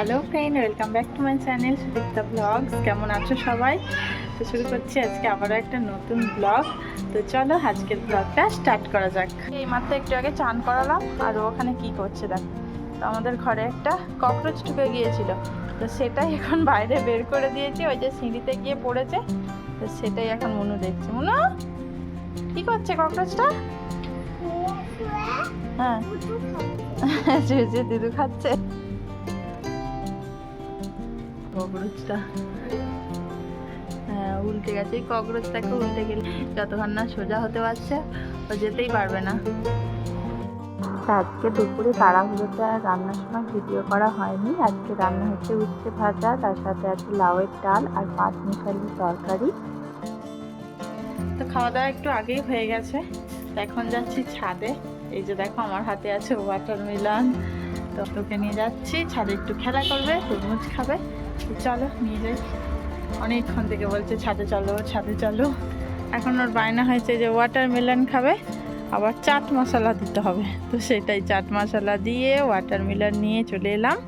Hello friend, welcome back to my channel Sudipta blogs. কেমন আছো সবাই? তো শুরু করছি আজকে আবারও একটা নতুন ব্লগ। তো চলো আজকের ব্লগটা স্টার্ট করা যাক। এই মাত্র একটু আগে চান করালাম, আর ওখানে কি করছে দেখ। তো আমাদের ঘরে একটা ককরোচ ঢুকে গিয়েছিল, তো সেটাই এখন বাইরে বের করে দিয়েছি। ওই যে সিঁড়িতে গিয়ে পড়েছে, তো সেটাই এখন মনু দেখছে। মনু কি করছে ককরোচটা? হ্যাঁ দিদু খাচ্ছে ককরোচটা। হ্যাঁ উল্টে গেছে। এই ককরোচটাকে উল্টে গেলে যতক্ষণ না সোজা হতে পারছে ও যেতেই পারবে না। আজকে দুপুরে তাড়াহুড়োতে আর রান্নার সময় ভিডিও করা হয়নি। আজকে রান্না হচ্ছে উচ্ছে ভাজা, তার সাথে আছে লাউয়ের ডাল আর পাঁচমিশালি তরকারি। তো খাওয়া দাওয়া একটু আগেই হয়ে গেছে। এখন যাচ্ছি ছাদে। এই যে দেখো আমার হাতে আছে ওয়াটারমেলন, তো ওকে নিয়ে যাচ্ছি ছাদে, একটু খেলা করবে, তরমুজ খাবে। চলো নিয়ে যাই। অনেকক্ষণ থেকে বলছে ছাদে চলো ছাদে চলো। এখন ওর বায়না হয়েছে যে ওয়াটারমেলন খাবে, আবার চাট মশলা দিতে হবে। তো সেটাই চাট মশলা দিয়ে ওয়াটারমেলন নিয়ে চলে এলাম।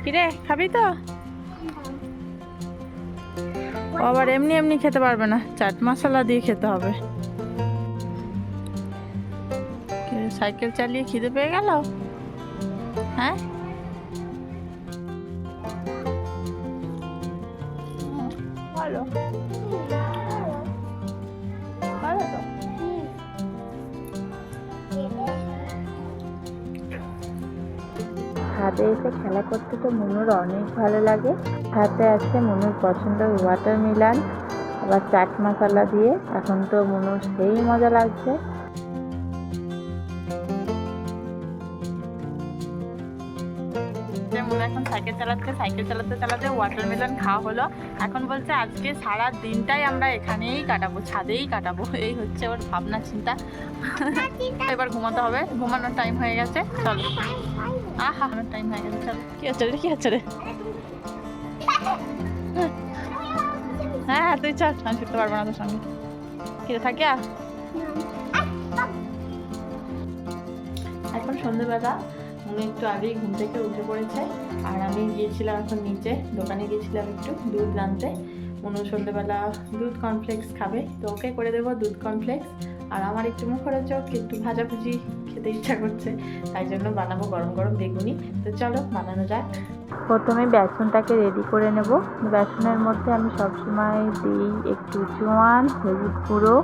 কিরে খাবি তো? ও আবার এমনি এমনি খেতে পারবে না, চাট মশলা দিয়ে খেতে হবে। সাইকেল চালিয়ে খিদে পেয়ে গেল? হ্যাঁ ভালো ভালো তো। ছাদে এসে খেলা করতে তো মনুর অনেক ভালো লাগে। হাতে আছে মনুর পছন্দের ওয়াটারমেলন, আবার চাট মশলা দিয়ে। এখন তো মনুর সেই মজা লাগছে। এখন সাইকেল চালাতে চালাতে ওয়াটারমেলন খাওয়া হলো। এখন বলছে আজকে সারা দিনটাই আমরা এখানেই কাটাবো, ছাদেই কাটাবো। এই হচ্ছে ওর ভাবনা চিন্তা। এবার ঘুমাতে হবে, ঘুমানোর টাইম হয়ে গেছে। চলো আহা টাইম হয়ে গেছে। চলো কি হচ্ছে রে, কি হচ্ছে রে? হ্যাঁ তুই চল, আমি ফিরতে পারবো না তোর সঙ্গে। কিরে থাকিয়া এখন সন্ধ্যেবেলা। মনে একটু আগেই ঘুম থেকে উঠে পড়েছে, আর আমি গিয়েছিলাম এখন নিচে দোকানে, গিয়েছিলাম একটু দুধ আনতে। মনু সন্ধ্যেবেলা দুধ কর্নফ্লেক্স খাবে, তো ওকে করে দেবো দুধ কর্নফ্লেক্স। আর আমার একটু মুখরোচক একটু ভাজাভুজি খেতে ইচ্ছা করছে, তাই জন্য বানাবো গরম গরম বেগুনি। তো চলো বানানো যাক। প্রথমে বেসনটাকে রেডি করে নেব। বেসনের মধ্যে আমি সবসময় দিই একটু জোয়ান, হলুদ গুঁড়ো,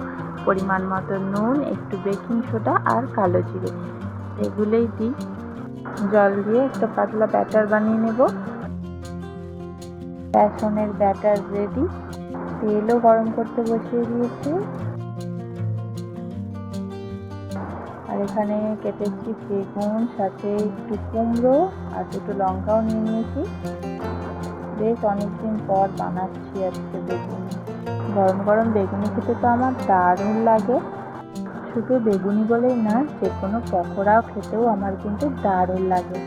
পরিমাণ মতো নুন, একটু বেকিং সোডা আর কালো জিরে, এগুলোই দিই। জল দিয়ে একটা পাতলা ব্যাটার বানিয়ে নেব। বেসনের ব্যাটার রেডি। তেলও গরম করতে বসিয়ে দিয়েছি। আর এখানে কেটেছি বেগুন, সাথে একটু কুমড়ো আর দুটো লঙ্কাও নিয়ে নিয়েছি। বেশ অনেকদিন পর বানাচ্ছি আজকে বেগুনি। গরম গরম বেগুনি খেতে তো আমার দারুণ লাগে। শুধু বেগুনি বলেই না, যে কোনো পকোড়াও খেতেও আমার কিন্তু দারুণ লাগে।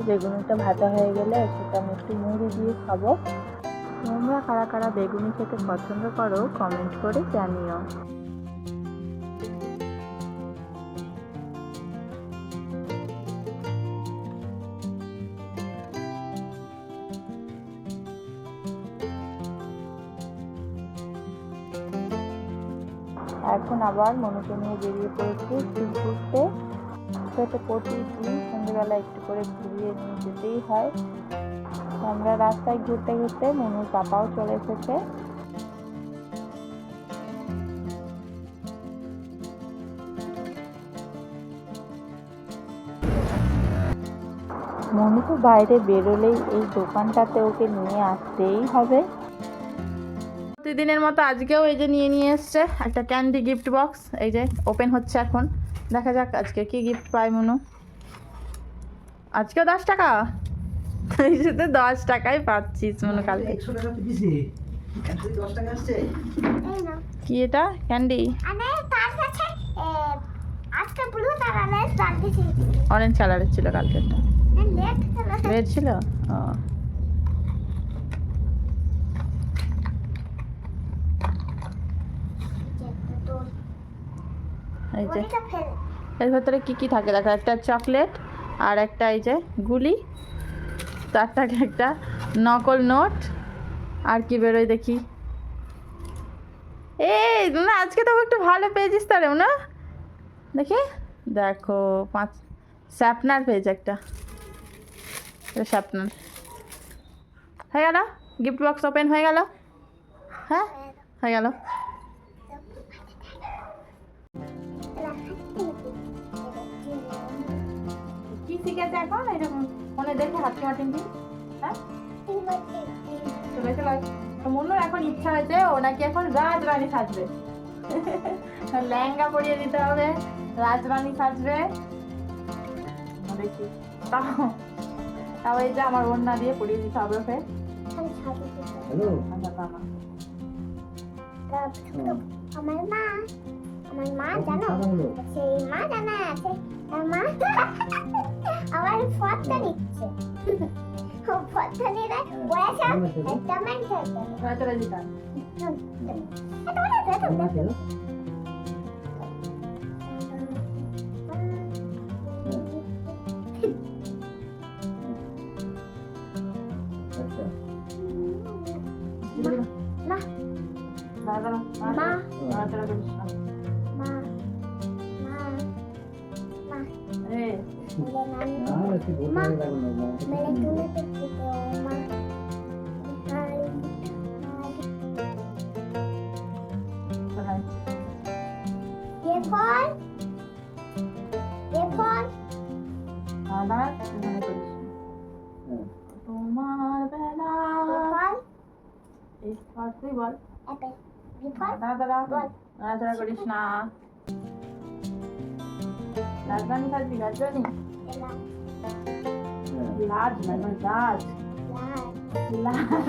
বেগুনিটা ভাজা হয়ে গেলে সেটা আমি একটু মুড়ি দিয়ে খাবো। তোমরা কারা কারা বেগুনি খেতে পছন্দ করো কমেন্ট করে জানিও। এখন আবার মনুকে নিয়ে বেরিয়ে পড়েছি ফুল ঘুরতে। সেটা প্রতিদিন সন্ধ্যেবেলা একটু করে ঘুরিয়ে নিয়ে যেতেই হয়। আমরা রাস্তায় ঘুরতে ঘুরতে মনুর পাপাও চলে এসেছে। মনু তো বাইরে বেরোলেই এই দোকানটাতে ওকে নিয়ে আসতেই হবে। প্রতিদিনের মতো আজকেও এই যে নিয়ে এসছে একটা ক্যান্ডি গিফট বক্স। এই যে ওপেন হচ্ছে এখন, দেখা যাক আজকে কি গিফট পায় মনু। আজকেও 10 টাকা, এই সাথে 10 টাকাই পাচ্ছিস মনু। কালকে কি এটা ক্যান্ডি? অরেঞ্জ কালারের ছিল কালকেরটা। লেট ছিল ও এই যে এর ভেতরে কি কি থাকে দেখো, একটা চকলেট আর একটা এই যে গুলি, তার থাকে একটা নকল নোট, আর কি বেরোয় দেখি। এই না আজকে তো একটু ভালো পেয়েছিস তাহলে না দেখি, দেখো 5 স্যাপনার পেয়েছে একটা, স্যাপনার হয়ে গেল, গিফট বক্স ওপেন হয়ে গেল, হ্যাঁ হয়ে গেল। কি শিখেছে এখন এরকম ফোনে দেখে হাত মাটিন দিন, হ্যাঁ চলে চলে। মনুর এখন ইচ্ছা হয়েছে ও নাকি এখন রাজরানী সাজবে, লেহেঙ্গা পরিয়ে দিতে হবে, রাজরানী সাজবে দেখি, তাও এই যে আমার ওড়না দিয়ে পরিয়ে দিতে হবে ওকে। আমার মা জানো সেই মা জানা আছে মা আমার ফটো নিচ্ছে ও ফটো নিয়ে বয়সা কমেন্ট করতে চলে দিতাম তোমার বেলা তুই বল, দাঁড়া করিস না, রাজধানী থাকবি, রাজধানী লাজ না লাজ লাজ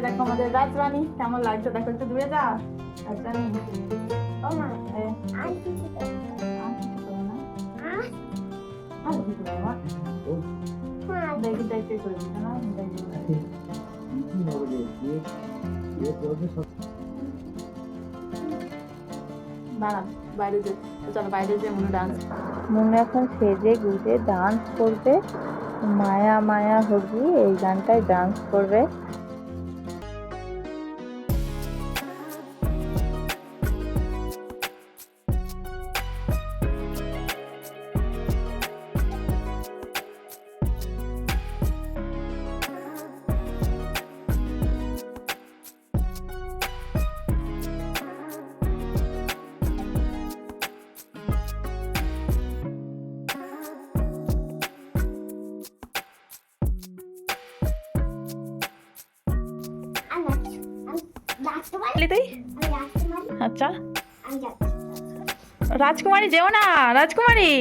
দেখো আমাদের রাজরানী কেমন লাগছে, দেখো একটু দূরে যা রাজরানী। দেখি দেখতে করে না দাঁড়ান বাইরে যে, চলো বাইরে যে মনে ডান্স, মনে এখন সেজে গুজে ডান্স করবে, মায়া মায়া হোগি এই গানটায় ডান্স করবে। আচ্ছা রাজকুমারী যেও না, রাজকুমারী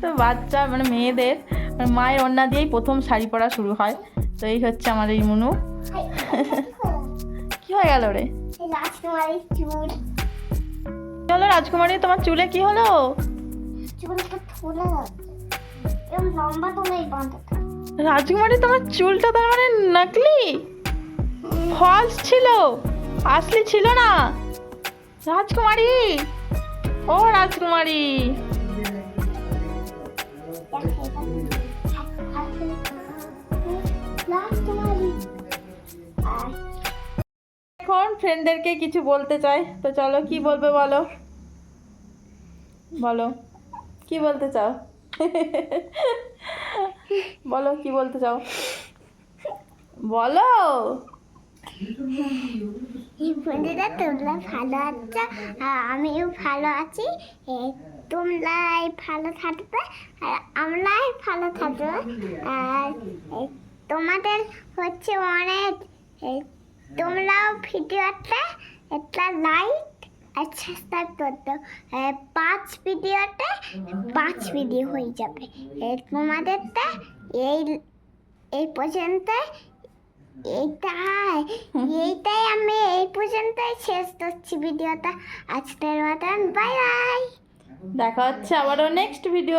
তো বাচ্চা মানে মেয়েদের মায়ের ওড়না দিয়েই প্রথম শাড়ি পরা শুরু হয়, তো এই হচ্ছে আমার এই মুনু। কি হয়ে গেল রে? চলো রাজকুমারী তোমার চুলে কি হলো? রাজকুমারী তোমার চুলটা তার মানে নকলি, ফলস ছিল, আসলি ছিল না। রাজকুমারী ও রাজকুমারী, এখন ফ্রেন্ডদেরকে কিছু বলতে চাই, তো চলো কি বলবে বলো, বলো কি বলতে চাও, বলো কি বলতে চাও, বলো। বন্ধুরা তোমরা ভালো আছো, আমিও ভালো আছি, তোমরাই ভালো থাকবে আর আমরাই ভালো থাকবো, আর তোমাদের হচ্ছে অনেক তোমরাও ভিডিওতে একটা লাইক আর সাবস্ক্রাইব করতে 5 ভিডিওতে 5 ভিডিও হয়ে যাবে। তোমাদেরটা এই এই পর্যন্ত এইটাই আমি এই পর্যন্তই শেষ করছি ভিডিওটা। আজকের মতন বাই বাই। দেখা হচ্ছে আবারও নেক্সট ভিডিও।